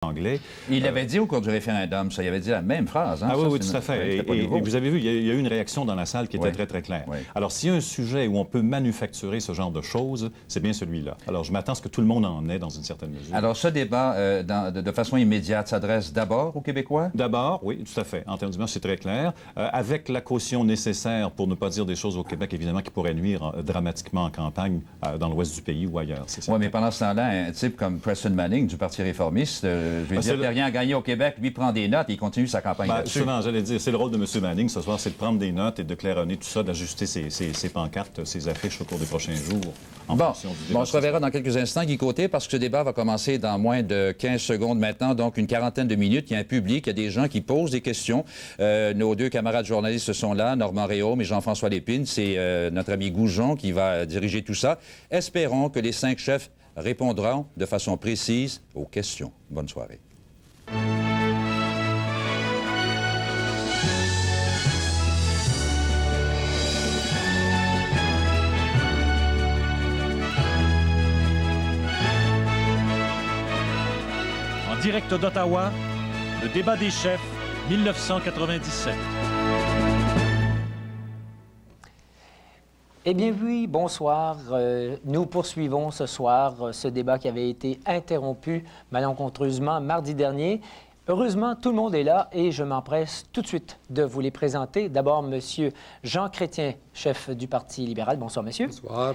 anglais. Il l'avait dit au cours du référendum, ça, il avait dit la même phrase. Hein? Ah ça, oui, tout à fait. Et vous avez vu, il y a eu une réaction dans la salle qui était très claire. Oui. Alors, s'il y a un sujet où on peut manufacturer ce genre de choses, c'est bien celui-là. Alors, je m'attends à ce que tout le monde en ait dans une certaine mesure. Alors, ce débat, de façon immédiate, s'adresse d'abord aux Québécois? D'abord, oui, tout à fait. En termes d'image, c'est très clair. Avec la caution nécessaire pour ne pas dire des choses au Québec, évidemment, qui pourraient nuire dramatiquement en campagne dans l'ouest du pays ou ailleurs. Oui, mais pendant ce temps-là, un type comme Preston Manning du Parti réformiste, je veux dire, il n'y a rien à gagner au Québec, lui prend des notes et il continue sa campagne là-dessus. Souvent, j'allais dire, c'est le rôle de M. Manning ce soir, c'est de prendre des notes et de claironner tout ça, d'ajuster ses pancartes, ses affiches au cours des prochains jours. Bon, on se reverra dans quelques instants, Guy Côté, parce que ce débat va commencer dans moins de 15 secondes maintenant, donc une quarantaine de minutes. Il y a un public, il y a des gens qui posent des questions. Nos deux camarades journalistes sont là, Normand Réaume et Jean-François Lépine. C'est notre ami Goujon qui va diriger tout ça. Espérons que les 5 chefs répondront de façon précise aux questions. Bonne soirée. En direct d'Ottawa, le débat des chefs, 1997. Eh bien oui, bonsoir. Nous poursuivons ce soir ce débat qui avait été interrompu malencontreusement mardi dernier. Heureusement, tout le monde est là et je m'empresse tout de suite de vous les présenter. D'abord, M. Jean Chrétien, chef du Parti libéral. Bonsoir, monsieur. Bonsoir. Bonsoir.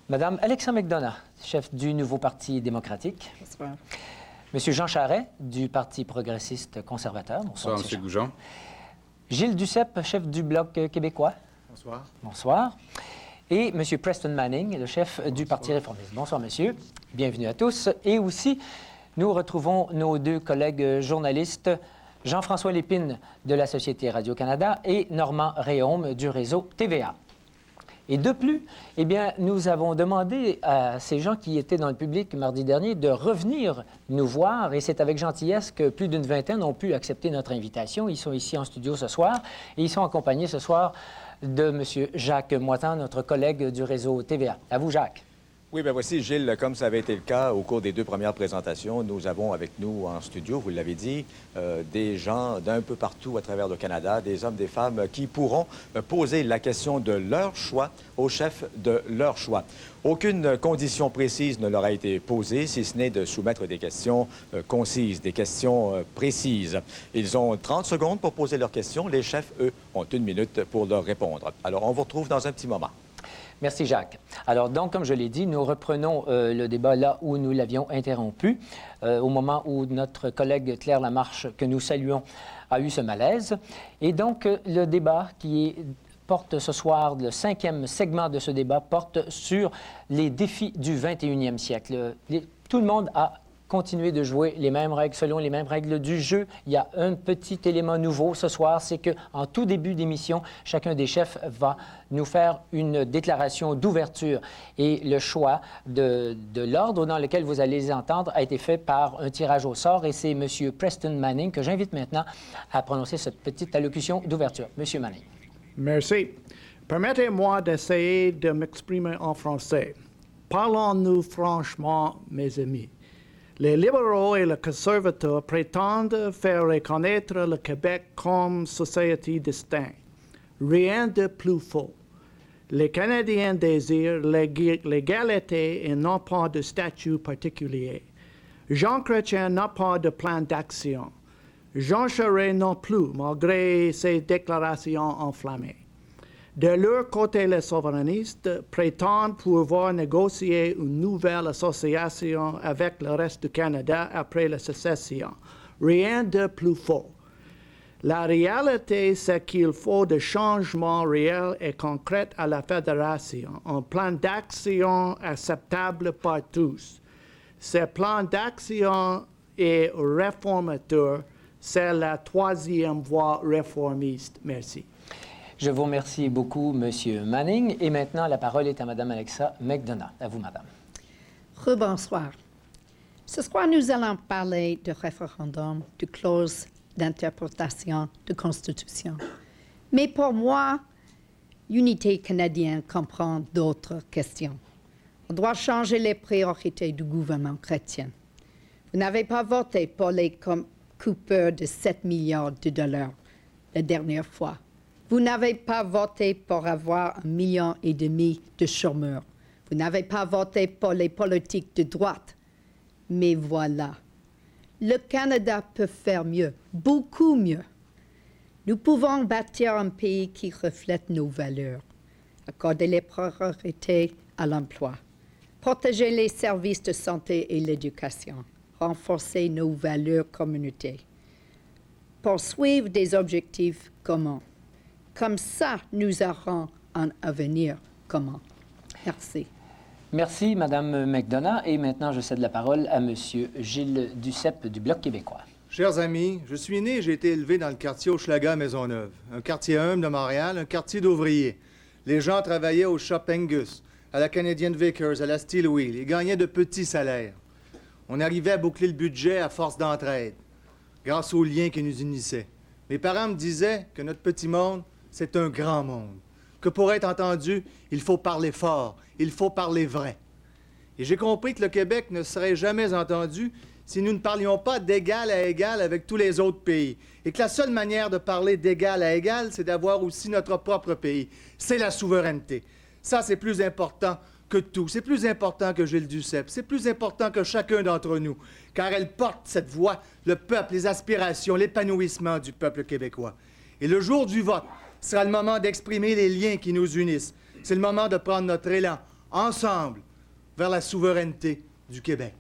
Madame Alexa McDonough, chef du Nouveau Parti démocratique. Bonsoir. Monsieur Jean Charest, du Parti progressiste conservateur. Bonsoir, monsieur Goujon. Gilles Duceppe, chef du Bloc québécois. Bonsoir. Bonsoir. Et M. Preston Manning, le chef du Parti réformiste. Bonsoir, monsieur. Bienvenue à tous. Et aussi, nous retrouvons nos deux collègues journalistes, Jean-François Lépine de la Société Radio-Canada et Normand Réaume du réseau TVA. Et de plus, eh bien, nous avons demandé à ces gens qui étaient dans le public mardi dernier de revenir nous voir. Et c'est avec gentillesse que plus d'une vingtaine ont pu accepter notre invitation. Ils sont ici en studio ce soir et ils sont accompagnés ce soir de M. Jacques Moitan, notre collègue du réseau TVA. À vous, Jacques. Oui, bien voici, Gilles, comme ça avait été le cas au cours des 2 premières présentations, nous avons avec nous en studio, vous l'avez dit, des gens d'un peu partout à travers le Canada, des hommes, des femmes qui pourront poser la question de leur choix au chef de leur choix. Aucune condition précise ne leur a été posée, si ce n'est de soumettre des questions concises, des questions précises. Ils ont 30 secondes pour poser leurs questions. Les chefs, eux, ont 1 minute pour leur répondre. Alors, on vous retrouve dans un petit moment. Merci, Jacques. Alors, donc, comme je l'ai dit, nous reprenons le débat là où nous l'avions interrompu, au moment où notre collègue Claire Lamarche, que nous saluons, a eu ce malaise. Et donc, le débat porte ce soir, le 5e segment de ce débat, porte sur les défis du 21e siècle. Tout le monde a continuer de jouer les mêmes règles, selon les mêmes règles du jeu. Il y a un petit élément nouveau ce soir, c'est qu'en tout début d'émission, chacun des chefs va nous faire une déclaration d'ouverture. Et le choix de l'ordre dans lequel vous allez les entendre a été fait par un tirage au sort et c'est M. Preston Manning que j'invite maintenant à prononcer cette petite allocution d'ouverture. M. Manning. Merci. Permettez-moi d'essayer de m'exprimer en français. Parlons-nous franchement, mes amis. Les libéraux et les conservateurs prétendent faire reconnaître le Québec comme société distincte. Rien de plus faux. Les Canadiens désirent l'égalité et non pas de statut particulier. Jean Chrétien n'a pas de plan d'action. Jean Charest non plus, malgré ses déclarations enflammées. De leur côté, les souverainistes prétendent pouvoir négocier une nouvelle association avec le reste du Canada après la sécession. Rien de plus faux. La réalité, c'est qu'il faut des changements réels et concrets à la fédération, un plan d'action acceptable par tous. Ce plan d'action est réformateur, c'est la 3e voie réformiste. Merci. Je vous remercie beaucoup, M. Manning. Et maintenant, la parole est à Mme Alexa McDonough. À vous, Madame. Rebonsoir. Ce soir, nous allons parler de référendum, de clause d'interprétation de Constitution. Mais pour moi, l'unité canadienne comprend d'autres questions. On doit changer les priorités du gouvernement chrétien. Vous n'avez pas voté pour les coupures de 7 milliards de dollars la dernière fois. Vous n'avez pas voté pour avoir 1,5 million de chômeurs. Vous n'avez pas voté pour les politiques de droite. Mais voilà, le Canada peut faire mieux, beaucoup mieux. Nous pouvons bâtir un pays qui reflète nos valeurs, accorder les priorités à l'emploi, protéger les services de santé et l'éducation, renforcer nos valeurs communautaires, poursuivre des objectifs communs. Comme ça, nous aurons un avenir commun. Merci. Merci, Mme McDonough. Et maintenant, je cède la parole à M. Gilles Duceppe du Bloc québécois. Chers amis, je suis né et j'ai été élevé dans le quartier Hochelaga-Maisonneuve, un quartier humble de Montréal, un quartier d'ouvriers. Les gens travaillaient au Shop Angus, à la Canadian Vickers, à la Steel Wheel et gagnaient de petits salaires. On arrivait à boucler le budget à force d'entraide, grâce aux liens qui nous unissaient. Mes parents me disaient que notre petit monde, c'est un grand monde, que pour être entendu, il faut parler fort, il faut parler vrai. Et j'ai compris que le Québec ne serait jamais entendu si nous ne parlions pas d'égal à égal avec tous les autres pays. Et que la seule manière de parler d'égal à égal, c'est d'avoir aussi notre propre pays. C'est la souveraineté. Ça, c'est plus important que tout. C'est plus important que Gilles Duceppe. C'est plus important que chacun d'entre nous. Car elle porte cette voix, le peuple, les aspirations, l'épanouissement du peuple québécois. Et le jour du vote sera le moment d'exprimer les liens qui nous unissent. C'est le moment de prendre notre élan, ensemble, vers la souveraineté du Québec.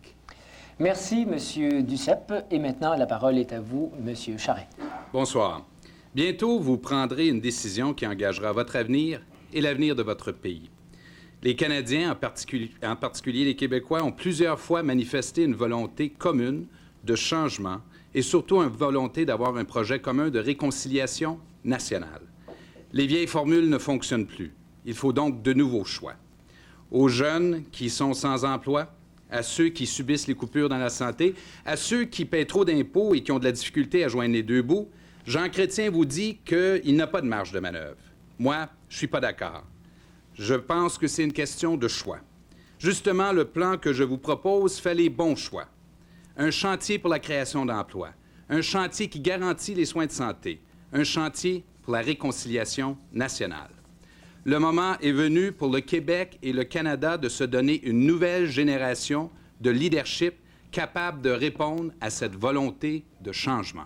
Merci, M. Duceppe. Et maintenant, la parole est à vous, M. Charest. Bonsoir. Bientôt, vous prendrez une décision qui engagera votre avenir et l'avenir de votre pays. Les Canadiens, en particulier les Québécois, ont plusieurs fois manifesté une volonté commune de changement et surtout une volonté d'avoir un projet commun de réconciliation nationale. Les vieilles formules ne fonctionnent plus. Il faut donc de nouveaux choix. Aux jeunes qui sont sans emploi, à ceux qui subissent les coupures dans la santé, à ceux qui paient trop d'impôts et qui ont de la difficulté à joindre les deux bouts, Jean Chrétien vous dit qu'il n'a pas de marge de manœuvre. Moi, je ne suis pas d'accord. Je pense que c'est une question de choix. Justement, le plan que je vous propose fait les bons choix. Un chantier pour la création d'emplois, un chantier qui garantit les soins de santé, un chantier pour la réconciliation nationale. Le moment est venu pour le Québec et le Canada de se donner une nouvelle génération de leadership capable de répondre à cette volonté de changement.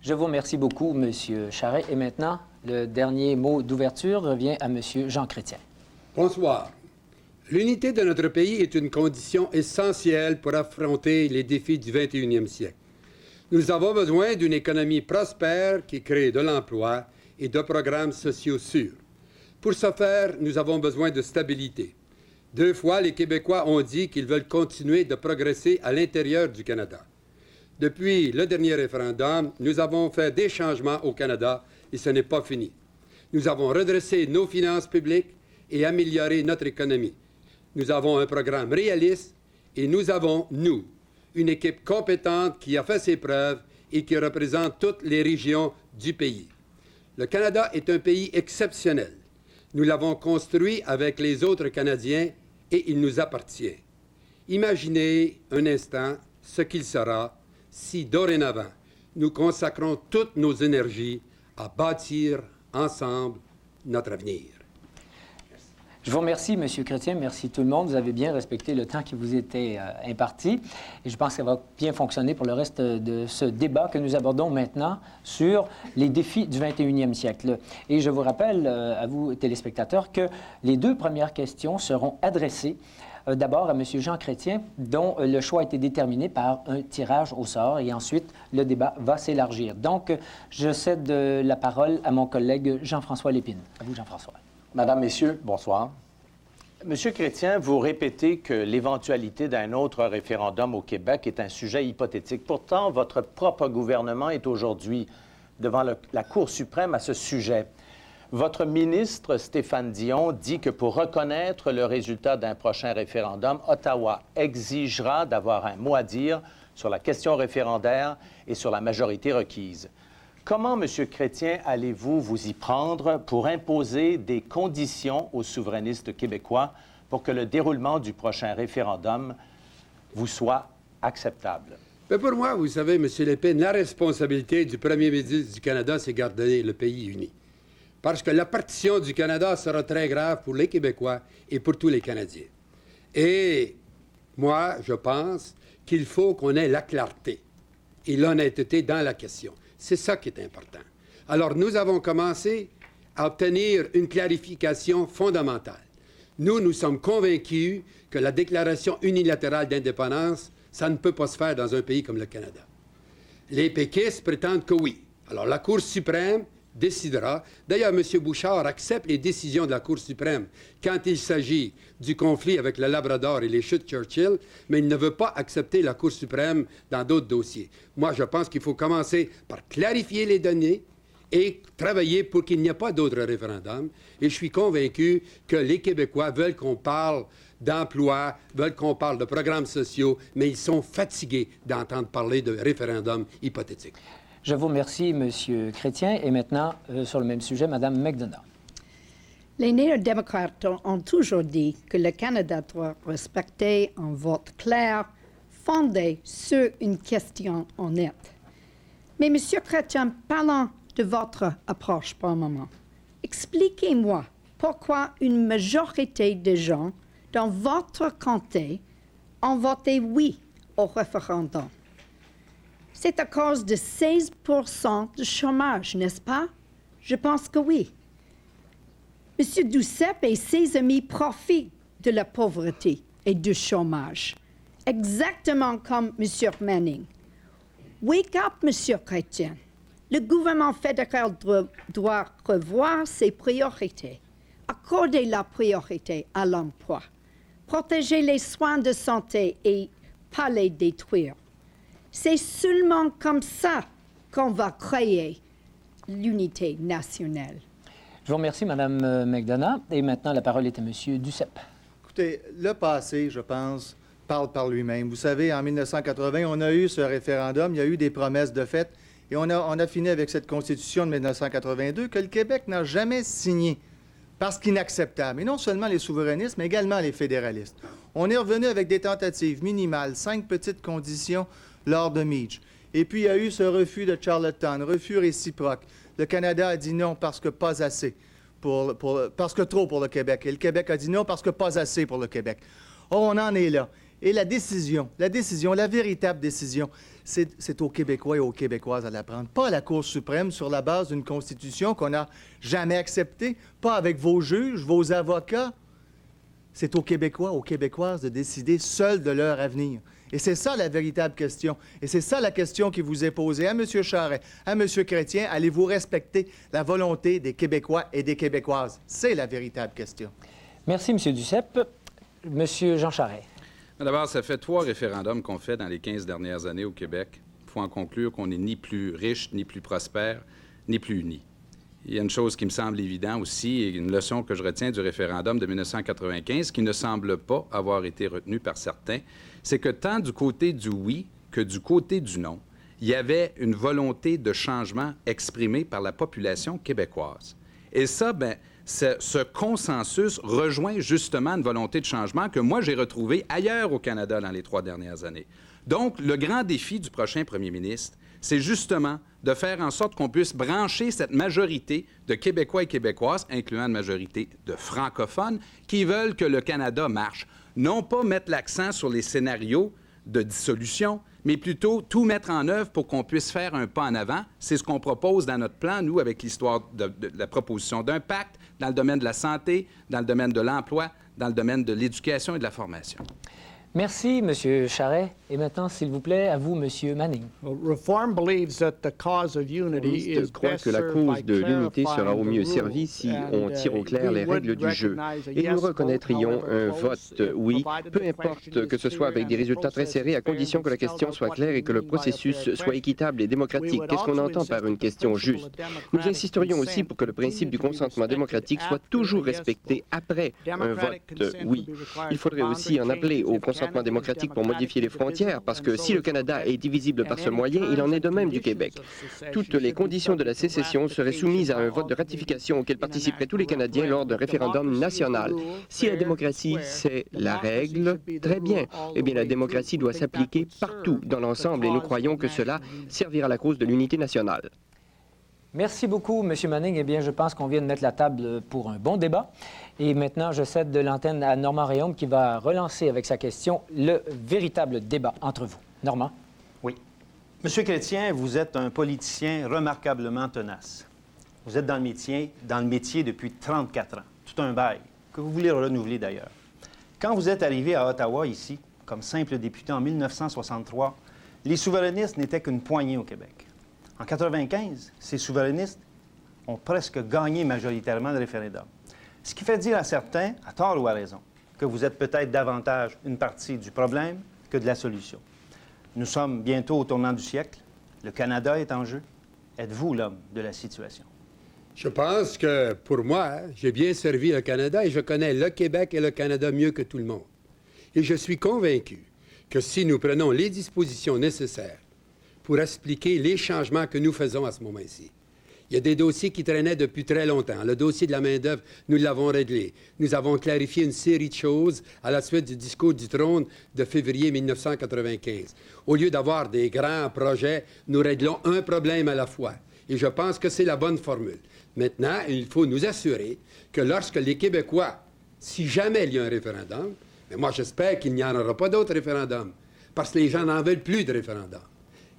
Je vous remercie beaucoup, M. Charest. Et maintenant, le dernier mot d'ouverture revient à M. Jean Chrétien. Bonsoir. L'unité de notre pays est une condition essentielle pour affronter les défis du 21e siècle. Nous avons besoin d'une économie prospère qui crée de l'emploi et de programmes sociaux sûrs. Pour ce faire, nous avons besoin de stabilité. 2 fois, les Québécois ont dit qu'ils veulent continuer de progresser à l'intérieur du Canada. Depuis le dernier référendum, nous avons fait des changements au Canada et ce n'est pas fini. Nous avons redressé nos finances publiques et amélioré notre économie. Nous avons un programme réaliste et nous avons, nous, une équipe compétente qui a fait ses preuves et qui représente toutes les régions du pays. Le Canada est un pays exceptionnel. Nous l'avons construit avec les autres Canadiens et il nous appartient. Imaginez un instant ce qu'il sera si, dorénavant, nous consacrons toutes nos énergies à bâtir ensemble notre avenir. Je vous remercie, M. Chrétien. Merci tout le monde. Vous avez bien respecté le temps qui vous était imparti. Et je pense que ça va bien fonctionner pour le reste de ce débat que nous abordons maintenant sur les défis du 21e siècle. Et je vous rappelle, à vous, téléspectateurs, que les 2 premières questions seront adressées d'abord à M. Jean Chrétien, dont le choix a été déterminé par un tirage au sort. Et ensuite, le débat va s'élargir. Donc, je cède la parole à mon collègue Jean-François Lépine. À vous, Jean-François. Madame, Messieurs, bonsoir. Monsieur Chrétien, vous répétez que l'éventualité d'un autre référendum au Québec est un sujet hypothétique. Pourtant, votre propre gouvernement est aujourd'hui devant la Cour suprême à ce sujet. Votre ministre, Stéphane Dion, dit que pour reconnaître le résultat d'un prochain référendum, Ottawa exigera d'avoir un mot à dire sur la question référendaire et sur la majorité requise. Comment, M. Chrétien, allez-vous vous y prendre pour imposer des conditions aux souverainistes québécois pour que le déroulement du prochain référendum vous soit acceptable? Mais pour moi, vous savez, M. Lépine, la responsabilité du premier ministre du Canada, c'est garder le pays uni. Parce que la partition du Canada sera très grave pour les Québécois et pour tous les Canadiens. Et moi, je pense qu'il faut qu'on ait la clarté et l'honnêteté dans la question. C'est ça qui est important. Alors, nous avons commencé à obtenir une clarification fondamentale. Nous sommes convaincus que la déclaration unilatérale d'indépendance, ça ne peut pas se faire dans un pays comme le Canada. Les péquistes prétendent que oui. Alors, la Cour suprême décidera. D'ailleurs, M. Bouchard accepte les décisions de la Cour suprême quand il s'agit du conflit avec le Labrador et les chutes Churchill, mais il ne veut pas accepter la Cour suprême dans d'autres dossiers. Moi, je pense qu'il faut commencer par clarifier les données et travailler pour qu'il n'y ait pas d'autres référendums. Et je suis convaincu que les Québécois veulent qu'on parle d'emploi, veulent qu'on parle de programmes sociaux, mais ils sont fatigués d'entendre parler de référendums hypothétiques. Je vous remercie, M. Chrétien. Et maintenant, sur le même sujet, Mme McDonough. Les néo-démocrates ont toujours dit que le Canada doit respecter un vote clair, fondé sur une question honnête. Mais, M. Chrétien, parlons de votre approche pour un moment. Expliquez-moi pourquoi une majorité de gens dans votre comté ont voté oui au référendum. C'est à cause de 16 % de chômage, n'est-ce pas? Je pense que oui. M. Duceppe et ses amis profitent de la pauvreté et du chômage, exactement comme M. Manning. Wake up, M. Chrétien. Le gouvernement fédéral doit revoir ses priorités, accorder la priorité à l'emploi, protéger les soins de santé et pas les détruire. C'est seulement comme ça qu'on va créer l'unité nationale. Je vous remercie, Mme McDonough. Et maintenant, la parole est à M. Duceppe. Écoutez, le passé, je pense, parle par lui-même. Vous savez, en 1980, on a eu ce référendum, il y a eu des promesses de fait, et on a fini avec cette Constitution de 1982 que le Québec n'a jamais signée parce qu'inacceptable. Et non seulement les souverainistes, mais également les fédéralistes. On est revenu avec des tentatives minimales, 5 petites conditions lors de Meach. Et puis, il y a eu ce refus de Charlottetown, refus réciproque. Le Canada a dit non parce que pas assez, parce que trop pour le Québec. Et le Québec a dit non parce que pas assez pour le Québec. Or, on en est là. Et la décision, la véritable décision, c'est aux Québécois et aux Québécoises à la prendre. Pas à la Cour suprême sur la base d'une Constitution qu'on n'a jamais acceptée, pas avec vos juges, vos avocats. C'est aux Québécois, aux Québécoises de décider seuls de leur avenir. Et c'est ça la véritable question. Et c'est ça la question qui vous est posée à M. Charest, à M. Chrétien. Allez-vous respecter la volonté des Québécois et des Québécoises? C'est la véritable question. Merci, M. Duceppe. M. Jean Charest. D'abord, ça fait 3 référendums qu'on fait dans les 15 dernières années au Québec. Il faut en conclure qu'on n'est ni plus riche, ni plus prospère, ni plus uni. Il y a une chose qui me semble évidente aussi, et une leçon que je retiens du référendum de 1995, qui ne semble pas avoir été retenue par certains, c'est que tant du côté du oui que du côté du non, il y avait une volonté de changement exprimée par la population québécoise. Et ça, ce consensus rejoint justement une volonté de changement que moi, j'ai retrouvée ailleurs au Canada dans les 3 dernières années. Donc, le grand défi du prochain premier ministre, c'est justement de faire en sorte qu'on puisse brancher cette majorité de Québécois et Québécoises, incluant une majorité de francophones, qui veulent que le Canada marche. Non pas mettre l'accent sur les scénarios de dissolution, mais plutôt tout mettre en œuvre pour qu'on puisse faire un pas en avant. C'est ce qu'on propose dans notre plan, nous, avec l'histoire de la proposition d'un pacte dans le domaine de la santé, dans le domaine de l'emploi, dans le domaine de l'éducation et de la formation. Merci, M. Charest. Et maintenant, s'il vous plaît, à vous, M. Manning. Reform believes that the cause of unity is croit que la cause de l'unité sera au mieux servie si on tire au clair les règles du jeu. Et nous reconnaîtrions un vote oui, peu importe que ce soit avec des résultats très serrés, à condition que la question soit claire et que le processus soit équitable et démocratique. Qu'est-ce qu'on entend par une question juste? Nous insisterions aussi pour que le principe du consentement démocratique soit toujours respecté après un vote oui. Il faudrait aussi en appeler au consentement développement démocratique pour modifier les frontières, parce que si le Canada est divisible par ce moyen, il en est de même du Québec. Toutes les conditions de la sécession seraient soumises à un vote de ratification auquel participeraient tous les Canadiens lors d'un référendum national. Si la démocratie, c'est la règle, très bien. Eh bien, la démocratie doit s'appliquer partout dans l'ensemble et nous croyons que cela servira à la cause de l'unité nationale. Merci beaucoup, M. Manning. Eh bien, je pense qu'on vient de mettre la table pour un bon débat. Et maintenant, je cède de l'antenne à Normand Réaume qui va relancer avec sa question le véritable débat entre vous. Normand? Oui. Monsieur Chrétien, vous êtes un politicien remarquablement tenace. Vous êtes dans le métier depuis 34 ans. Tout un bail, que vous voulez renouveler d'ailleurs. Quand vous êtes arrivé à Ottawa, ici, comme simple député en 1963, les souverainistes n'étaient qu'une poignée au Québec. En 1995, ces souverainistes ont presque gagné majoritairement le référendum. Ce qui fait dire à certains, à tort ou à raison, que vous êtes peut-être davantage une partie du problème que de la solution. Nous sommes bientôt au tournant du siècle. Le Canada est en jeu. Êtes-vous l'homme de la situation? Je pense que, pour moi, j'ai bien servi le Canada et je connais le Québec et le Canada mieux que tout le monde. Et je suis convaincu que si nous prenons les dispositions nécessaires pour expliquer les changements que nous faisons à ce moment-ci. Il y a des dossiers qui traînaient depuis très longtemps. Le dossier de la main-d'œuvre, nous l'avons réglé. Nous avons clarifié une série de choses à la suite du discours du trône de février 1995. Au lieu d'avoir des grands projets, nous réglons un problème à la fois. Et je pense que c'est la bonne formule. Maintenant, il faut nous assurer que lorsque les Québécois, si jamais il y a un référendum, mais moi j'espère qu'il n'y en aura pas d'autres référendums, parce que les gens n'en veulent plus de référendum.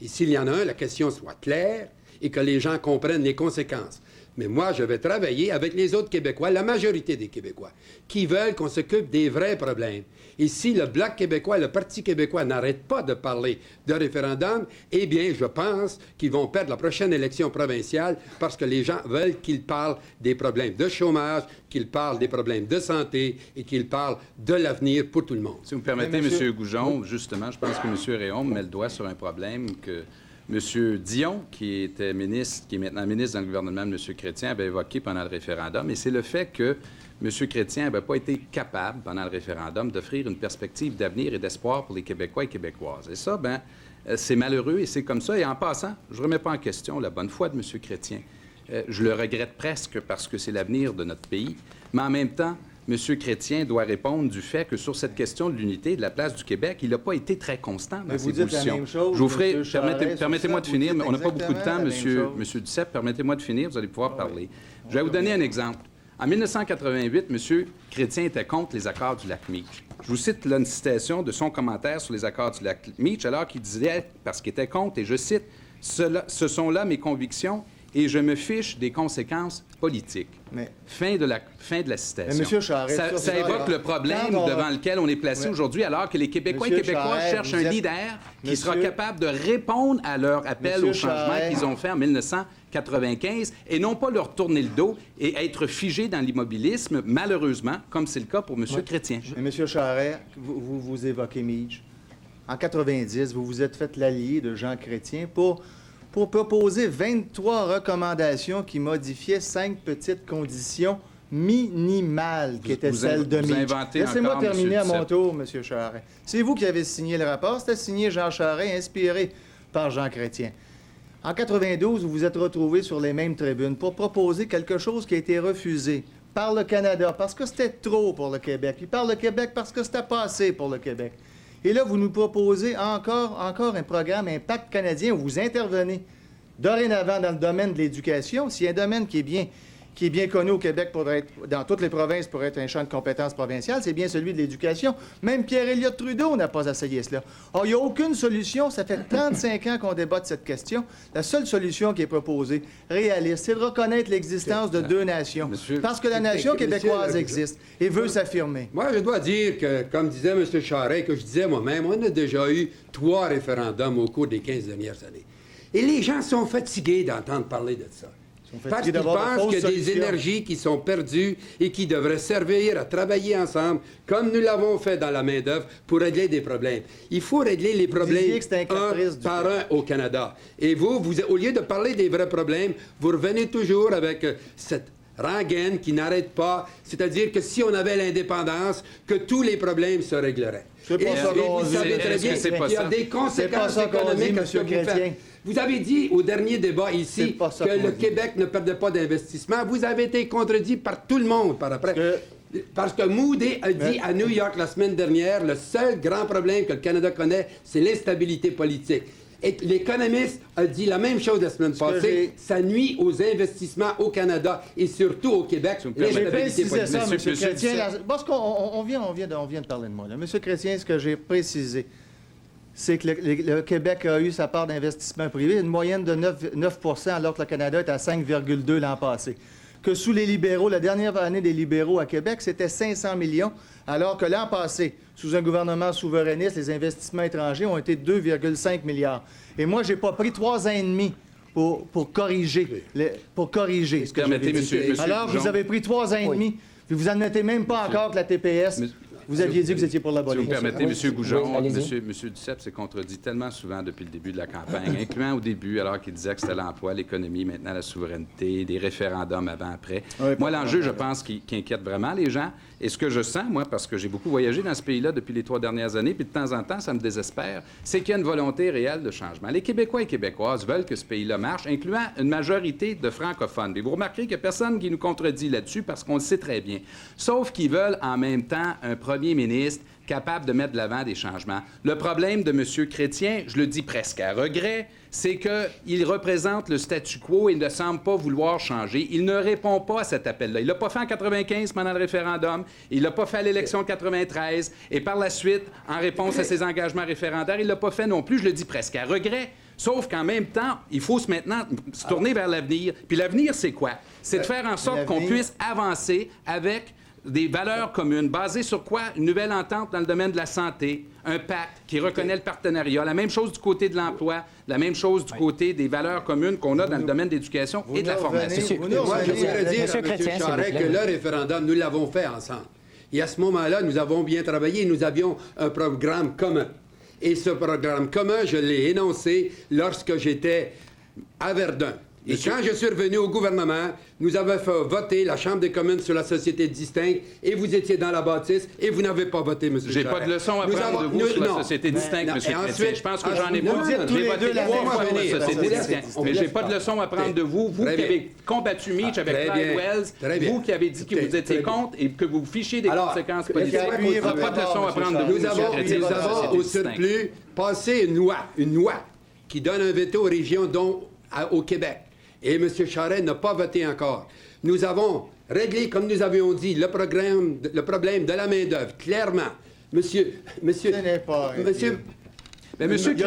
Et s'il y en a un, la question soit claire et que les gens comprennent les conséquences. Mais moi, je vais travailler avec les autres Québécois, la majorité des Québécois, qui veulent qu'on s'occupe des vrais problèmes. Et si le Bloc québécois, le Parti québécois n'arrête pas de parler de référendum, eh bien, je pense qu'ils vont perdre la prochaine élection provinciale parce que les gens veulent qu'ils parlent des problèmes de chômage, qu'ils parlent des problèmes de santé et qu'ils parlent de l'avenir pour tout le monde. Si vous me permettez, M. Goujon, justement, je pense que M. Réaume met le doigt sur un problème que M. Dion, qui était ministre, qui est maintenant ministre dans le gouvernement de M. Chrétien, avait évoqué pendant le référendum, et c'est le fait que M. Chrétien n'avait pas été capable, pendant le référendum, d'offrir une perspective d'avenir et d'espoir pour les Québécois et Québécoises. Et ça, bien, c'est malheureux et c'est comme ça. Et en passant, je ne remets pas en question la bonne foi de M. Chrétien. Je le regrette presque parce que c'est l'avenir de notre pays. Mais en même temps, M. Chrétien doit répondre du fait que sur cette question de l'unité de la place du Québec, il n'a pas été très constant dans ses positions. La même chose, je vous ferai, permettez-moi de finir, mais on n'a pas beaucoup de temps, M. Duceppe, permettez-moi de finir, vous allez pouvoir parler. Je vais vous donner un exemple. En 1988, M. Chrétien était contre les accords du lac Meach. Je vous cite là une citation de son commentaire sur les accords du lac Meach, alors qu'il disait, parce qu'il était contre, et je cite, « Ce sont là mes convictions et je me fiche des conséquences politiques. » Fin de la citation. Charest, ça évoque le problème devant lequel on est placé aujourd'hui, alors que les Québécois et Québécoises cherchent un leader qui sera capable de répondre à leur appel au changement qu'ils ont fait en 1995 et non pas leur tourner le dos et être figé dans l'immobilisme, malheureusement, comme c'est le cas pour M. Chrétien. Mais M. Charest, vous évoquez Meach. En 90, vous vous êtes fait l'allié de Jean Chrétien pour proposer 23 recommandations qui modifiaient 5 petites conditions minimales qui étaient celles de Meach. Laissez-moi terminer à mon tour, M. Charest. C'est vous qui avez signé le rapport. C'était signé Jean Charest, inspiré par Jean Chrétien. En 92, vous vous êtes retrouvés sur les mêmes tribunes pour proposer quelque chose qui a été refusé par le Canada parce que c'était trop pour le Québec, puis par le Québec parce que c'était pas assez pour le Québec. Et là, vous nous proposez encore un programme Impact canadien où vous intervenez dorénavant dans le domaine de l'éducation. S'il y a un domaine qui est bien connu au Québec pour être, dans toutes les provinces pour être un champ de compétences provinciales, c'est bien celui de l'éducation. Même Pierre-Éliott Trudeau n'a pas essayé cela. Or, il n'y a aucune solution. Ça fait 35 ans qu'on débat de cette question. La seule solution qui est proposée, réaliste, c'est de reconnaître l'existence de deux nations. Parce que la nation québécoise existe et veut s'affirmer. Moi, je dois dire que, comme disait M. Charest, que je disais moi-même, on a déjà eu 3 référendums au cours des 15 dernières années. Et les gens sont fatigués d'entendre parler de ça. Parce qu'ils pensent qu'il y a des énergies qui sont perdues et qui devraient servir à travailler ensemble, comme nous l'avons fait dans la main-d'œuvre, pour régler des problèmes. Il faut régler les problèmes un par un au Canada. Et vous, au lieu de parler des vrais problèmes, vous revenez toujours avec cette rengaine qui n'arrête pas. C'est-à-dire que si on avait l'indépendance, que tous les problèmes se régleraient. C'est pas ça qu'on vous savez dit. très bien qu'il y a des conséquences économiques à ce que vous faites. Vous avez dit au dernier débat ici que le Québec ne perdait pas d'investissement. Vous avez été contredit par tout le monde par après. Parce que Moody a dit à New York la semaine dernière, le seul grand problème que le Canada connaît, c'est l'instabilité politique. Et l'économiste a dit la même chose la semaine passée. Ça nuit aux investissements au Canada et surtout au Québec. J'ai précisé ça, M. Chrétien. Parce qu'on vient de parler de moi. M. Chrétien, ce que j'ai précisé, c'est que le Québec a eu sa part d'investissement privé, une moyenne de 9 alors que le Canada est à 5,2 l'an passé. Que sous les libéraux, la dernière année des libéraux à Québec, c'était 500 millions, alors que l'an passé, sous un gouvernement souverainiste, les investissements étrangers ont été 2,5 milliards. Et moi, j'ai pas pris 3 ans et demi pour corriger ce que j'avais dit. Alors, vous avez pris 3 ans et demi, puis vous n'admettez même pas encore que la TPS... Vous aviez dit que vous étiez pour l'abolir. Si vous permettez, M. Goujon, M. Duceppe s'est contredit tellement souvent depuis le début de la campagne, incluant au début, alors qu'il disait que c'était l'emploi, l'économie, maintenant la souveraineté, des référendums avant-après. Moi, l'enjeu, je pense, qui inquiète vraiment les gens, et ce que je sens, moi, parce que j'ai beaucoup voyagé dans ce pays-là depuis les 3 dernières années, puis de temps en temps, ça me désespère, c'est qu'il y a une volonté réelle de changement. Les Québécois et Québécoises veulent que ce pays-là marche, incluant une majorité de francophones. Et vous remarquerez qu'il n'y a personne qui nous contredit là-dessus, parce qu'on le sait très bien. Sauf qu'ils veulent en même temps un premier ministre capable de mettre de l'avant des changements. Le problème de M. Chrétien, je le dis presque à regret, c'est qu'il représente le statu quo et ne semble pas vouloir changer. Il ne répond pas à cet appel-là. Il ne l'a pas fait en 95 pendant le référendum, il ne l'a pas fait à l'élection de 93, et par la suite, en réponse à ses engagements référendaires, il ne l'a pas fait non plus, je le dis presque à regret. Sauf qu'en même temps, il faut maintenant se tourner vers l'avenir. Puis l'avenir, c'est quoi? C'est de faire en sorte qu'on puisse avancer avec des valeurs communes, basées sur quoi? Une nouvelle entente dans le domaine de la santé, un pacte qui reconnaît le partenariat, la même chose du côté de l'emploi, la même chose du côté des valeurs communes qu'on a dans le domaine de l'éducation et de la formation. Moi, je voudrais dire à M. Charest que le référendum, nous l'avons fait ensemble. Et à ce moment-là, nous avons bien travaillé, nous avions un programme commun. Et ce programme commun, je l'ai énoncé lorsque j'étais à Verdun. Et quand je suis revenu au gouvernement, nous avons fait voter la Chambre des communes sur la société distincte et vous étiez dans la bâtisse et vous n'avez pas voté, M. Charest. J'ai pas de leçon à prendre de vous sur la société distincte, M. Chrétien. Je pense que j'en ai pas. J'ai voté 3 fois pour la société distincte. Mais j'ai pas de leçon à prendre de vous. Vous qui avez combattu Mitch avec Clyde Wells, vous qui avez dit que vous étiez contre et que vous fichez des conséquences politiques. J'ai pas de leçon à prendre de vous, M. Chrétien. Nous avons au surplus passé une loi qui donne un veto aux régions, dont au Québec. Et M. Charest n'a pas voté encore. Nous avons réglé, comme nous avions dit, le problème de la main-d'œuvre, clairement. Monsieur... Ce n'est pas... Mais M. Chrétien,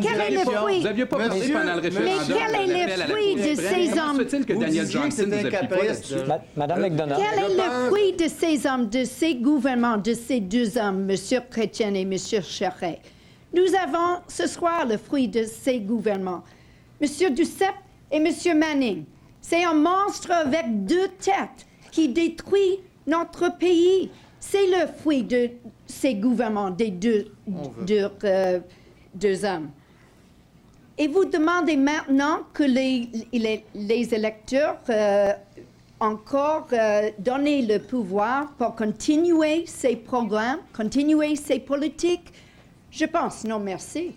quel est le fruit? Vous n'aviez pas parlé pendant le référendum. Mais quel est le fruit de ces hommes? Comment se fait-il que Daniel Johnson vous appuie pas là-dessus? Madame McDonald. Quel est le fruit de ces hommes, de ces gouvernements, de ces 2 hommes, M. Chrétien et M. Charest? Nous avons ce soir le fruit de ces gouvernements. M. Duceppe et M. Manning, c'est un monstre avec 2 têtes qui détruit notre pays. C'est le fruit de ces gouvernements, des deux hommes. Et vous demandez maintenant que les électeurs encore donner le pouvoir pour continuer ces programmes, continuer ces politiques? Je pense non, merci.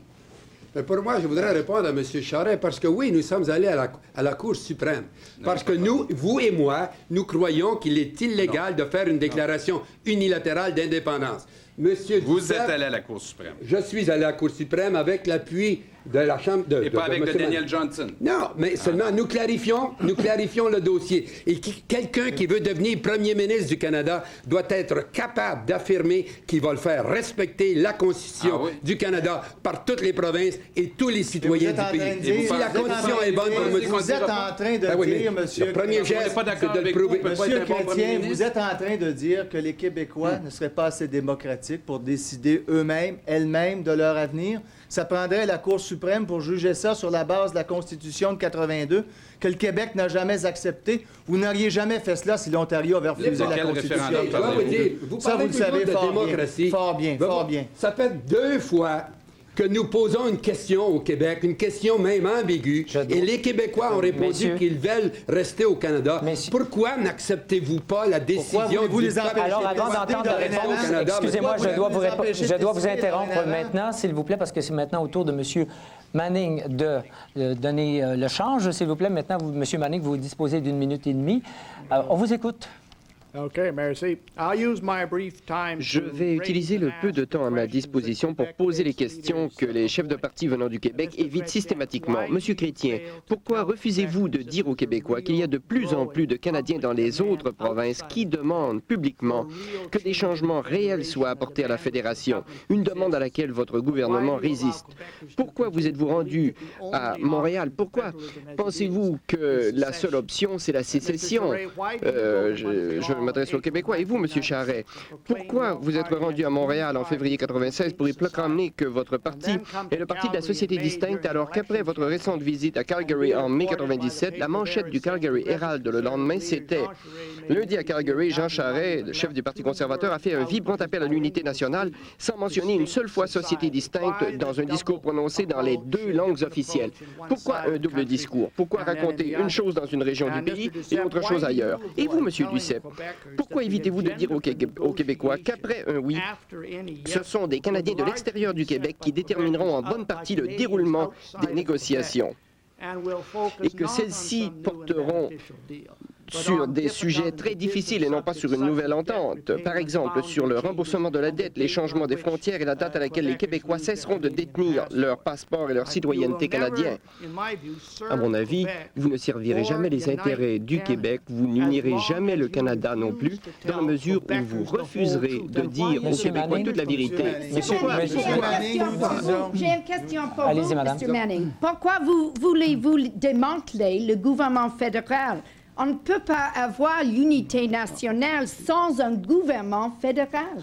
Mais pour moi, je voudrais répondre à M. Charest, parce que oui, nous sommes allés à la Cour suprême. Parce que nous, vous et moi, nous croyons qu'il est illégal de faire une déclaration unilatérale d'indépendance. Monsieur Vous Duceppe, êtes allé à la Cour suprême. Je suis allé à la Cour suprême avec l'appui de la Chambre de... Et pas avec de Daniel Johnson. Non, mais seulement nous clarifions le dossier. Et quelqu'un qui veut devenir premier ministre du Canada doit être capable d'affirmer qu'il va le faire respecter la Constitution du Canada par toutes les provinces et tous les citoyens du pays. Si la Constitution est bonne pour monsieur... Vous êtes en train de dire, monsieur... Le premier geste, c'est de le prouver. Monsieur Chrétien, vous êtes en train de dire que les Québécois ne seraient pas assez démocratiques pour décider eux-mêmes, elles-mêmes, de leur avenir. Ça prendrait la Cour suprême pour juger ça sur la base de la Constitution de 82, que le Québec n'a jamais accepté. Vous n'auriez jamais fait cela si l'Ontario avait refusé la Constitution. Vous parlez toujours de démocratie. Fort bien. Ça fait 2 fois que nous posons une question au Québec, une question même ambiguë, et les Québécois ont répondu qu'ils veulent rester au Canada. Pourquoi n'acceptez-vous pas la décision du peuple? Alors, avant d'entendre la réponse, excusez-moi, je dois vous interrompre maintenant, s'il vous plaît, parce que c'est maintenant au tour de M. Manning de donner le change. S'il vous plaît, maintenant, M. Manning, vous disposez d'1 minute et demie. On vous écoute. OK, merci. Je vais utiliser le peu de temps à ma disposition pour poser les questions que les chefs de parti venant du Québec évitent systématiquement. Monsieur Chrétien, pourquoi refusez-vous de dire aux Québécois qu'il y a de plus en plus de Canadiens dans les autres provinces qui demandent publiquement que des changements réels soient apportés à la Fédération, une demande à laquelle votre gouvernement résiste? Pourquoi vous êtes-vous rendu à Montréal? Pourquoi pensez-vous que la seule option, c'est la sécession? Je m'adresse aux Québécois. Et vous, M. Charest, pourquoi vous êtes rendu à Montréal en février 96 pour y proclamer que votre parti est le parti de la société distincte, alors qu'après votre récente visite à Calgary en mai 97, la manchette du Calgary Herald le lendemain, c'était « Lundi à Calgary, Jean Charest, chef du Parti conservateur, a fait un vibrant appel à l'unité nationale sans mentionner une seule fois société distincte dans un discours prononcé dans les 2 langues officielles. » Pourquoi un double discours? Pourquoi raconter une chose dans une région du pays et autre chose ailleurs? Et vous, M. Duceppe, pourquoi évitez-vous de dire aux Québécois qu'après un oui, ce sont des Canadiens de l'extérieur du Québec qui détermineront en bonne partie le déroulement des négociations et que celles-ci porteront sur des sujets très difficiles et non pas sur une nouvelle entente. Par exemple, sur le remboursement de la dette, les changements des frontières et la date à laquelle les Québécois cesseront de détenir leur passeport et leur citoyenneté canadienne. À mon avis, vous ne servirez jamais les intérêts du Québec, vous n'unirez jamais le Canada non plus, dans la mesure où vous refuserez de dire aux Québécois toute la vérité. J'ai une question pour vous, M. Manning. Pourquoi voulez-vous démanteler le gouvernement fédéral? On ne peut pas avoir l'unité nationale sans un gouvernement fédéral.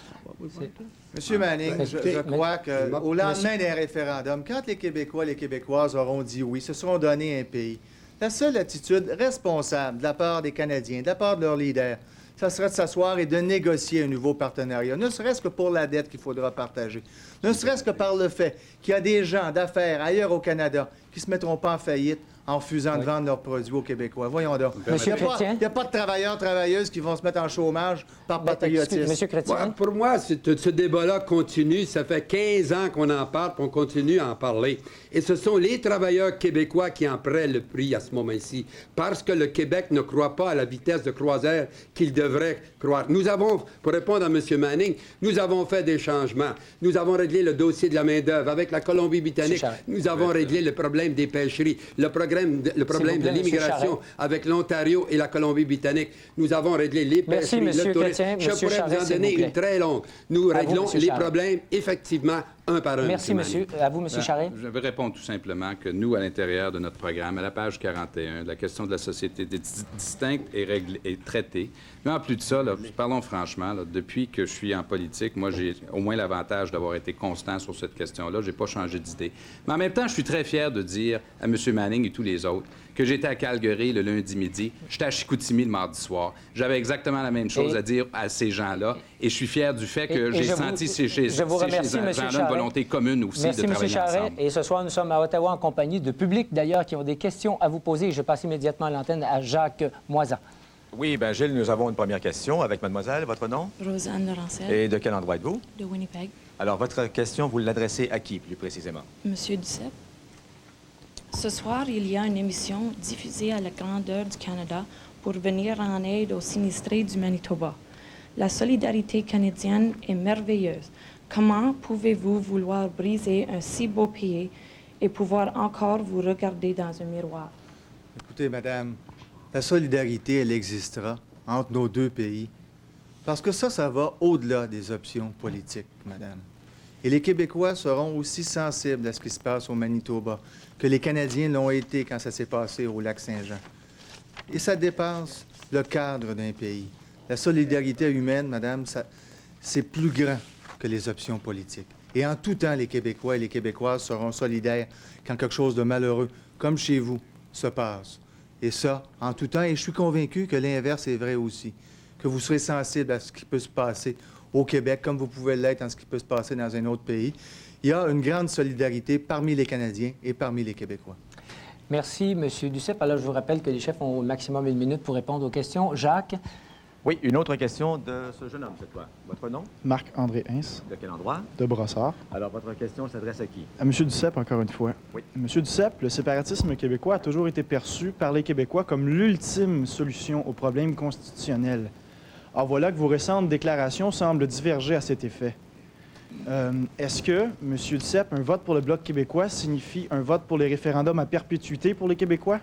Monsieur Manning, je crois qu'au lendemain d'un référendum, quand les Québécois et les Québécoises auront dit oui, se seront donné un pays, la seule attitude responsable de la part des Canadiens, de la part de leurs leaders, ça serait de s'asseoir et de négocier un nouveau partenariat, ne serait-ce que pour la dette qu'il faudra partager, ne serait-ce que par le fait qu'il y a des gens d'affaires ailleurs au Canada qui ne se mettront pas en faillite en refusant de vendre leurs produits aux Québécois. Voyons donc. Il n'y a pas de travailleurs, travailleuses qui vont se mettre en chômage par patriotisme. Monsieur Chrétien. Pour moi, ce débat-là continue. Ça fait 15 ans qu'on en parle, puis on continue à en parler. Et ce sont les travailleurs québécois qui en prennent le prix à ce moment-ci, parce que le Québec ne croit pas à la vitesse de croisière qu'il devrait croire. Nous avons, pour répondre à M. Manning, nous avons fait des changements. Nous avons réglé le dossier de la main-d'œuvre avec la Colombie-Britannique. Nous avons réglé le problème des pêcheries, le problème de l'immigration avec l'Ontario et la Colombie-Britannique. Nous avons réglé les pêcheries, le tourisme. Je pourrais vous en donner une très longue. Nous réglons les problèmes, effectivement, un par un. Merci, monsieur. À vous, M. Charest. Je vais répondre tout simplement que nous, à l'intérieur de notre programme, à la page 41, la question de la société distincte est traitée. Mais en plus de ça, là, parlons franchement, là, depuis que je suis en politique, moi, j'ai au moins l'avantage d'avoir été constant sur cette question-là. Je n'ai pas changé d'idée. Mais en même temps, je suis très fier de dire à M. Manning et tous les autres que j'étais à Calgary le lundi midi, j'étais à Chicoutimi le mardi soir. J'avais exactement la même chose à dire à ces gens-là. Et je suis fier du fait que j'ai senti chez ces gens-là une volonté commune aussi de travailler ensemble. Et ce soir, nous sommes à Ottawa en compagnie de publics, d'ailleurs, qui ont des questions à vous poser. Je passe immédiatement l'antenne à Jacques Moisan. Oui, bien, Gilles, nous avons une première question avec mademoiselle. Votre nom? Rosanne Laurentiel. Et de quel endroit êtes-vous? De Winnipeg. Alors, votre question, vous l'adressez à qui, plus précisément? Monsieur Duceppe. Ce soir, il y a une émission diffusée à la grandeur du Canada pour venir en aide aux sinistrés du Manitoba. La solidarité canadienne est merveilleuse. Comment pouvez-vous vouloir briser un si beau pays et pouvoir encore vous regarder dans un miroir? Écoutez, madame, la solidarité, elle existera entre nos deux pays. Parce que ça va au-delà des options politiques, madame. Et les Québécois seront aussi sensibles à ce qui se passe au Manitoba que les Canadiens l'ont été quand ça s'est passé au Lac-Saint-Jean. Et ça dépasse le cadre d'un pays. La solidarité humaine, madame, c'est plus grand que les options politiques. Et en tout temps, les Québécois et les Québécoises seront solidaires quand quelque chose de malheureux, comme chez vous, se passe. Et ça, en tout temps, et je suis convaincu que l'inverse est vrai aussi, que vous serez sensible à ce qui peut se passer au Québec, comme vous pouvez l'être en ce qui peut se passer dans un autre pays. il y a une grande solidarité parmi les Canadiens et parmi les Québécois. Merci, M. Duceppe. Alors, je vous rappelle que les chefs ont au maximum 1 minute pour répondre aux questions. Jacques? Oui, une autre question de ce jeune homme, cette fois. Votre nom? Marc-André Hins. De quel endroit? De Brossard. Alors, votre question s'adresse à qui? À M. Duceppe, encore une fois. Oui. M. Duceppe, le séparatisme québécois a toujours été perçu par les Québécois comme l'ultime solution aux problèmes constitutionnels. Or, voilà que vos récentes déclarations semblent diverger à cet effet. Est-ce que, M. Duceppe, un vote pour le Bloc québécois signifie un vote pour les référendums à perpétuité pour les Québécois?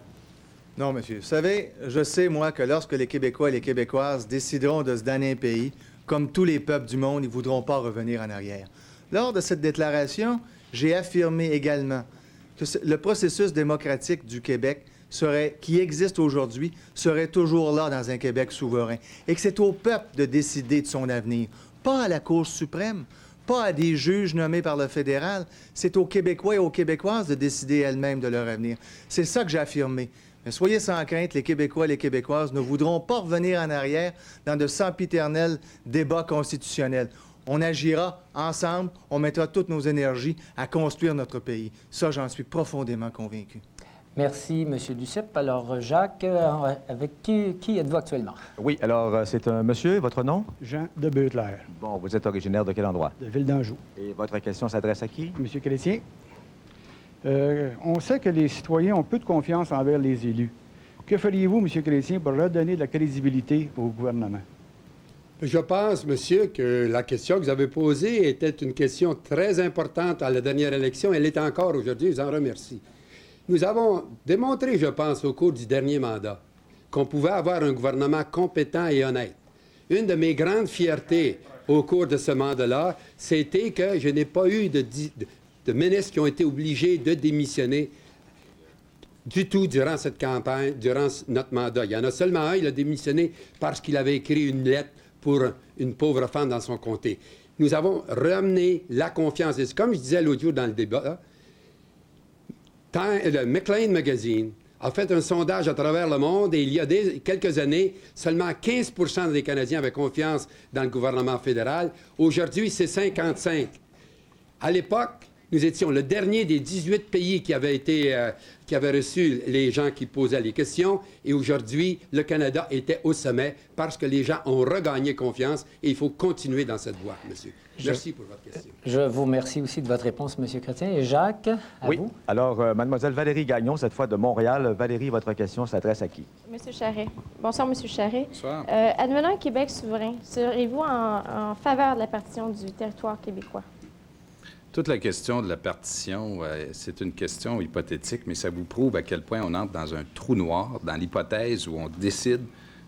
Non, monsieur. Vous savez, je sais, moi, que lorsque les Québécois et les Québécoises décideront de se donner un pays, comme tous les peuples du monde, ils ne voudront pas revenir en arrière. Lors de cette déclaration, j'ai affirmé également que le processus démocratique du Québec qui existe aujourd'hui serait toujours là dans un Québec souverain et que c'est au peuple de décider de son avenir, pas à la Cour suprême, pas à des juges nommés par le fédéral. C'est aux Québécois et aux Québécoises de décider elles-mêmes de leur avenir. C'est ça que j'ai affirmé. Mais soyez sans crainte, les Québécois et les Québécoises ne voudront pas revenir en arrière dans de sempiternels débats constitutionnels. On agira ensemble, on mettra toutes nos énergies à construire notre pays. Ça, j'en suis profondément convaincu. Merci, M. Duceppe. Alors, Jacques, avec qui êtes-vous actuellement? Oui, alors, c'est un monsieur. Votre nom? Jean de Beutler. Bon, vous êtes originaire de quel endroit? De Ville d'Anjou. Et votre question s'adresse à qui? Monsieur Chrétien, on sait que les citoyens ont peu de confiance envers les élus. Que feriez-vous, M. Chrétien, pour redonner de la crédibilité au gouvernement? Je pense, monsieur, que la question que vous avez posée était une question très importante à la dernière élection. Elle l'est encore aujourd'hui. Je vous en remercie. Nous avons démontré, je pense, au cours du dernier mandat, qu'on pouvait avoir un gouvernement compétent et honnête. Une de mes grandes fiertés au cours de ce mandat-là, c'était que je n'ai pas eu de ministres qui ont été obligés de démissionner du tout durant cette campagne, durant notre mandat. Il y en a seulement un, il a démissionné parce qu'il avait écrit une lettre pour une pauvre femme dans son comté. Nous avons ramené la confiance. Et comme je disais l'autre jour dans le débat, le Maclean Magazine a fait un sondage à travers le monde et il y a quelques années, seulement 15 % des Canadiens avaient confiance dans le gouvernement fédéral. Aujourd'hui, c'est 55. À l'époque, nous étions le dernier des 18 pays qui avaient reçu les gens qui posaient les questions. Et aujourd'hui, le Canada était au sommet parce que les gens ont regagné confiance et il faut continuer dans cette voie, monsieur. Merci pour votre question. Je vous remercie aussi de votre réponse, M. Chrétien. Et Jacques, à vous? Alors, mademoiselle Valérie Gagnon, cette fois de Montréal. Valérie, votre question s'adresse à qui? Monsieur Charret. Bonsoir, Monsieur Charret. Bonsoir. Advenant un Québec souverain, serez-vous en faveur de la partition du territoire québécois? Toute la question de la partition, c'est une question hypothétique, mais ça vous prouve à quel point on entre dans un trou noir, dans l'hypothèse où on décide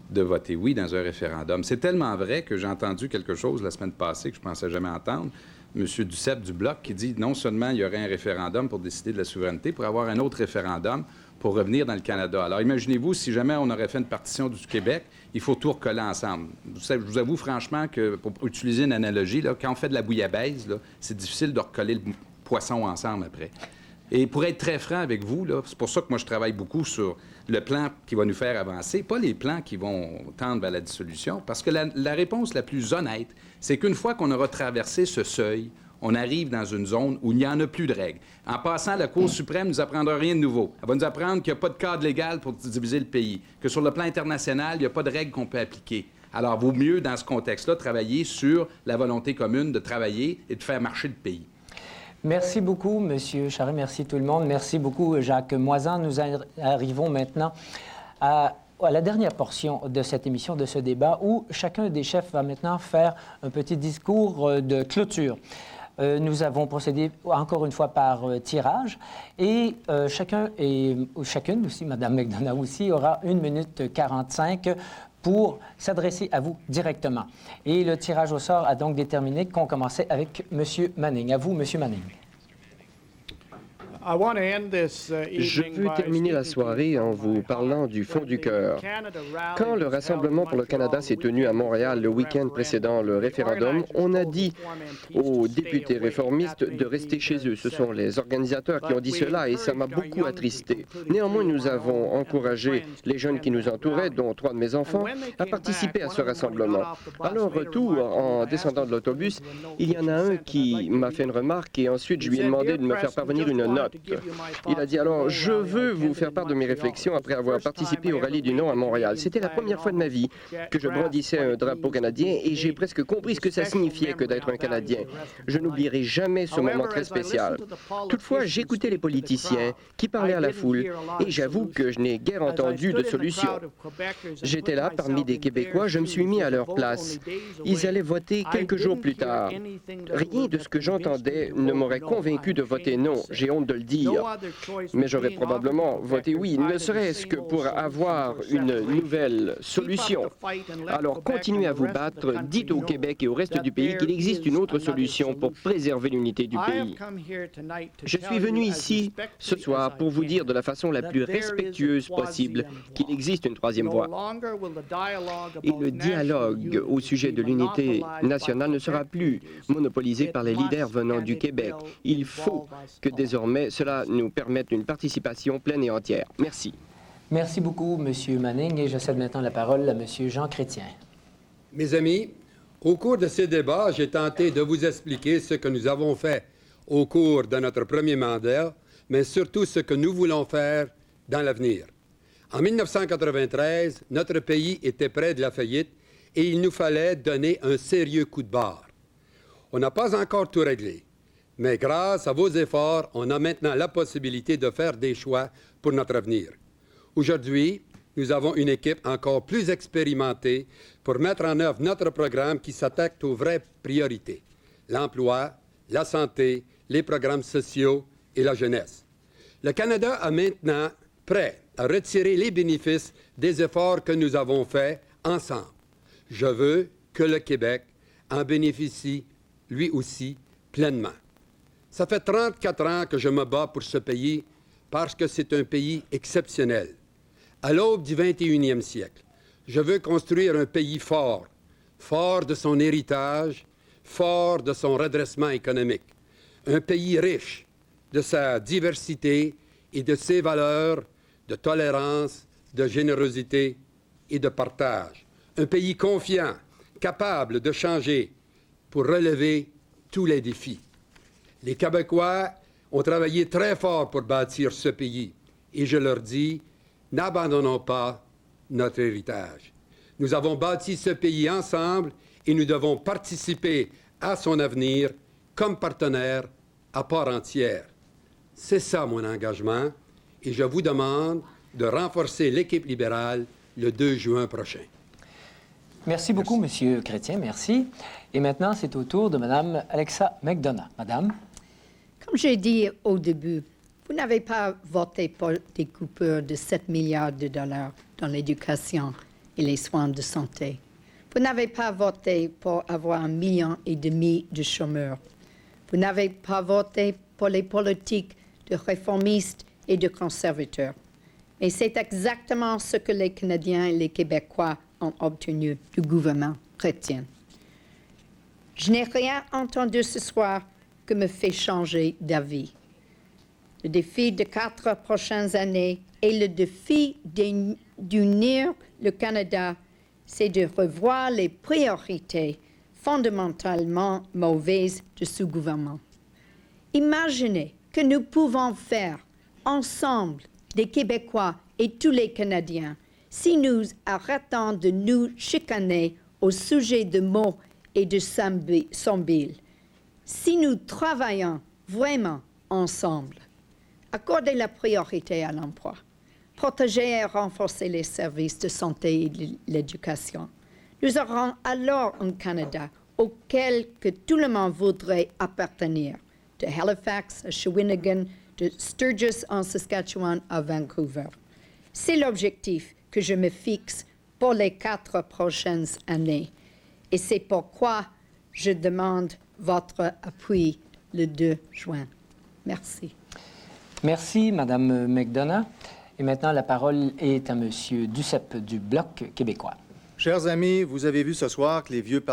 de voter oui dans un référendum. C'est tellement vrai que j'ai entendu quelque chose la semaine passée que je ne pensais jamais entendre. M. Duceppe du Bloc qui dit non seulement il y aurait un référendum pour décider de la souveraineté, pour avoir un autre référendum pour revenir dans le Canada. Alors imaginez-vous, si jamais on aurait fait une partition du Québec, il faut tout recoller ensemble. Je vous avoue franchement que, pour utiliser une analogie, là, quand on fait de la bouillabaisse, c'est difficile de recoller le poisson ensemble après. Et pour être très franc avec vous, c'est pour ça que moi je travaille beaucoup sur le plan qui va nous faire avancer, pas les plans qui vont tendre vers la dissolution, parce que la réponse la plus honnête, c'est qu'une fois qu'on aura traversé ce seuil, on arrive dans une zone où il n'y en a plus de règles. En passant, la Cour suprême ne nous apprendra rien de nouveau. Elle va nous apprendre qu'il n'y a pas de cadre légal pour diviser le pays, que sur le plan international, il n'y a pas de règles qu'on peut appliquer. Alors, il vaut mieux, dans ce contexte-là, travailler sur la volonté commune de travailler et de faire marcher le pays. Merci beaucoup, M. Charret. Merci tout le monde. Merci beaucoup, Jacques Moisan. Nous arrivons maintenant à la dernière portion de cette émission, de ce débat, où chacun des chefs va maintenant faire un petit discours de clôture. Nous avons procédé encore une fois par tirage et chacun et chacune aussi, Mme McDonough aussi, aura 1 minute 45 pour s'adresser à vous directement. Et le tirage au sort a donc déterminé qu'on commençait avec M. Manning. À vous, M. Manning. Je veux terminer la soirée en vous parlant du fond du cœur. Quand le Rassemblement pour le Canada s'est tenu à Montréal le week-end précédant le référendum, on a dit aux députés réformistes de rester chez eux. Ce sont les organisateurs qui ont dit cela et ça m'a beaucoup attristé. Néanmoins, nous avons encouragé les jeunes qui nous entouraient, dont 3 de mes enfants, à participer à ce rassemblement. À leur retour, en descendant de l'autobus, il y en a un qui m'a fait une remarque et ensuite je lui ai demandé de me faire parvenir une note. Il a dit alors, je veux vous faire part de mes réflexions après avoir participé au rallye du non à Montréal. C'était la première fois de ma vie que je brandissais un drapeau canadien et j'ai presque compris ce que ça signifiait que d'être un Canadien. Je n'oublierai jamais ce moment très spécial. Toutefois, j'écoutais les politiciens qui parlaient à la foule et j'avoue que je n'ai guère entendu de solution. J'étais là parmi des Québécois, je me suis mis à leur place. Ils allaient voter quelques jours plus tard. Rien de ce que j'entendais ne m'aurait convaincu de voter non. J'ai honte de le dire. Mais j'aurais probablement voté oui, ne serait-ce que pour avoir une nouvelle solution. Alors continuez à vous battre, dites au Québec et au reste du pays qu'il existe une autre solution pour préserver l'unité du pays. Je suis venu ici ce soir pour vous dire de la façon la plus respectueuse possible qu'il existe une troisième voie. Et le dialogue au sujet de l'unité nationale ne sera plus monopolisé par les leaders venant du Québec. Il faut que désormais cela nous permette une participation pleine et entière. Merci. Merci beaucoup, M. Manning, et je cède maintenant la parole à M. Jean Chrétien. Mes amis, au cours de ces débats, j'ai tenté de vous expliquer ce que nous avons fait au cours de notre premier mandat, mais surtout ce que nous voulons faire dans l'avenir. En 1993, notre pays était près de la faillite et il nous fallait donner un sérieux coup de barre. On n'a pas encore tout réglé, mais grâce à vos efforts, on a maintenant la possibilité de faire des choix pour notre avenir. Aujourd'hui, nous avons une équipe encore plus expérimentée pour mettre en œuvre notre programme qui s'attaque aux vraies priorités: l'emploi, la santé, les programmes sociaux et la jeunesse. Le Canada est maintenant prêt à retirer les bénéfices des efforts que nous avons faits ensemble. Je veux que le Québec en bénéficie lui aussi pleinement. Ça fait 34 ans que je me bats pour ce pays parce que c'est un pays exceptionnel. À l'aube du 21e siècle, je veux construire un pays fort, fort de son héritage, fort de son redressement économique. Un pays riche de sa diversité et de ses valeurs de tolérance, de générosité et de partage. Un pays confiant, capable de changer pour relever tous les défis. Les Québécois ont travaillé très fort pour bâtir ce pays et je leur dis, n'abandonnons pas notre héritage. Nous avons bâti ce pays ensemble et nous devons participer à son avenir comme partenaires à part entière. C'est ça mon engagement et je vous demande de renforcer l'équipe libérale le 2 juin prochain. Merci beaucoup, Monsieur Chrétien, merci. Et maintenant, c'est au tour de Mme Alexa McDonough. Madame. Comme j'ai dit au début, vous n'avez pas voté pour des coupures de 7 milliards de dollars dans l'éducation et les soins de santé. Vous n'avez pas voté pour avoir 1,5 million de chômeurs. Vous n'avez pas voté pour les politiques de réformistes et de conservateurs. Mais c'est exactement ce que les Canadiens et les Québécois ont obtenu du gouvernement chrétien. Je n'ai rien entendu ce soir que me fait changer d'avis. Le défi de 4 prochaines années et le défi d'unir le Canada, c'est de revoir les priorités fondamentalement mauvaises de ce gouvernement. Imaginez que nous pouvons faire ensemble, des Québécois et tous les Canadiens, si nous arrêtons de nous chicaner au sujet de mots et de sembile, si nous travaillons vraiment ensemble, accorder la priorité à l'emploi, protéger et renforcer les services de santé et de l'éducation, nous aurons alors un Canada auquel que tout le monde voudrait appartenir, de Halifax à Shawinigan, de Sturgis en Saskatchewan à Vancouver. C'est l'objectif que je me fixe pour les 4 prochaines années. Et c'est pourquoi je demande votre appui le 2 juin. Merci. Merci, Mme McDonough. Et maintenant, la parole est à M. Duceppe du Bloc québécois. Chers amis, vous avez vu ce soir que les vieux partis